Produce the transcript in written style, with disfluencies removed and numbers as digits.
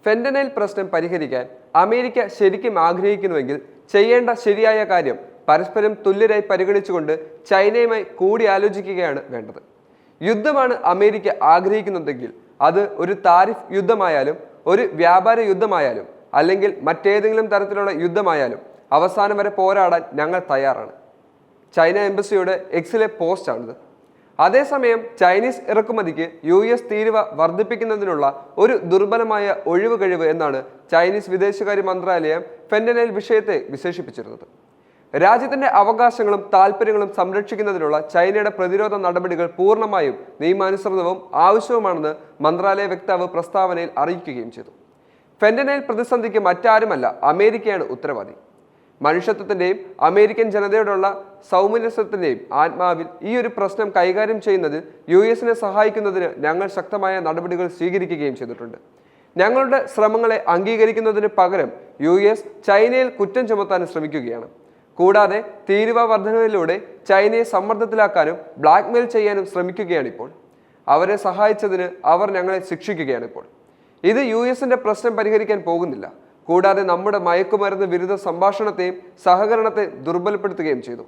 Fentanyl പ്രശ്നം പരിഹരിക്കാൻ America ശരിക്കും ആഗ്രഹിക്കുന്നുവെങ്കിൽ ചെയ്യേണ്ട ശരിയായ കാര്യം പരസ്പരം തുല്യരായി പരിഗണിച്ചുകൊണ്ട് ചൈനയുമായി കൂടിയാലോചിക്കുകയാണ് വേണ്ടത്. യുദ്ധമാണ് അമേരിക്ക ആഗ്രഹിക്കുന്നതെങ്കിൽ അത് ഒരു താരിഫ് യുദ്ധമായാലും ഒരു വ്യാപാര യുദ്ധമായാലും അല്ലെങ്കിൽ മറ്റേതെങ്കിലും തരത്തിലുള്ള യുദ്ധമായാലും അവസാനം വരെ പോരാടാൻ ഞങ്ങൾ തയ്യാറാണ്. ചൈന എംബസിയുടെ എക്സിലെ പോസ്റ്റാണിത്. അതേസമയം ചൈനീസ് ഇറക്കുമതിക്ക് US തീരുവ വർദ്ധിപ്പിക്കുന്നതിനുള്ള ഒരു ദുർബലമായ ഒഴിവുകഴിവ് എന്നാണ് ചൈനീസ് വിദേശകാര്യ മന്ത്രാലയം ഫെന്റനൈൽ വിഷയത്തെ വിശേഷിപ്പിച്ചിരുന്നത്. രാജ്യത്തിന്റെ അവകാശങ്ങളും താൽപ്പര്യങ്ങളും സംരക്ഷിക്കുന്നതിനുള്ള ചൈനയുടെ പ്രതിരോധ നടപടികൾ പൂർണ്ണമായും നിയമാനുസൃതവും ആവശ്യവുമാണെന്ന് മന്ത്രാലയ വക്താവ് പ്രസ്താവനയിൽ അറിയിക്കുകയും ചെയ്തു. ഫെന്റനൈൽ പ്രതിസന്ധിക്ക് മറ്റാരുമല്ല, അമേരിക്കയാണ് ഉത്തരവാദി. മനുഷ്യത്വത്തിന്റെയും അമേരിക്കൻ ജനതയോടുള്ള സൗമനസ്യത്തിന്റെയും ആത്മാവിൽ ഈ ഒരു പ്രശ്നം കൈകാര്യം ചെയ്യുന്നതിൽ US സഹായിക്കുന്നതിന് ഞങ്ങൾ ശക്തമായ നടപടികൾ സ്വീകരിക്കുകയും ചെയ്തിട്ടുണ്ട്. ഞങ്ങളുടെ ശ്രമങ്ങളെ അംഗീകരിക്കുന്നതിന് പകരം US ചൈനയിൽ കുറ്റം ചുമത്താൻ ശ്രമിക്കുകയാണ്. കൂടാതെ തീരുവ വർധനവിലൂടെ ചൈനയെ സമ്മർദ്ദത്തിലാക്കാനും ബ്ലാക്ക്മെയിൽ ചെയ്യാനും ശ്രമിക്കുകയാണിപ്പോൾ. അവരെ സഹായിച്ചതിന് അവർ ഞങ്ങളെ ശിക്ഷിക്കുകയാണിപ്പോൾ. ഇത് US പ്രശ്നം പരിഹരിക്കാൻ പോകുന്നില്ല. കൂടാതെ നമ്മുടെ മയക്കുമരുന്ന് വിരുദ്ധ സംഭാഷണത്തെയും സഹകരണത്തെ ദുർബലപ്പെടുത്തുകയും ചെയ്തു.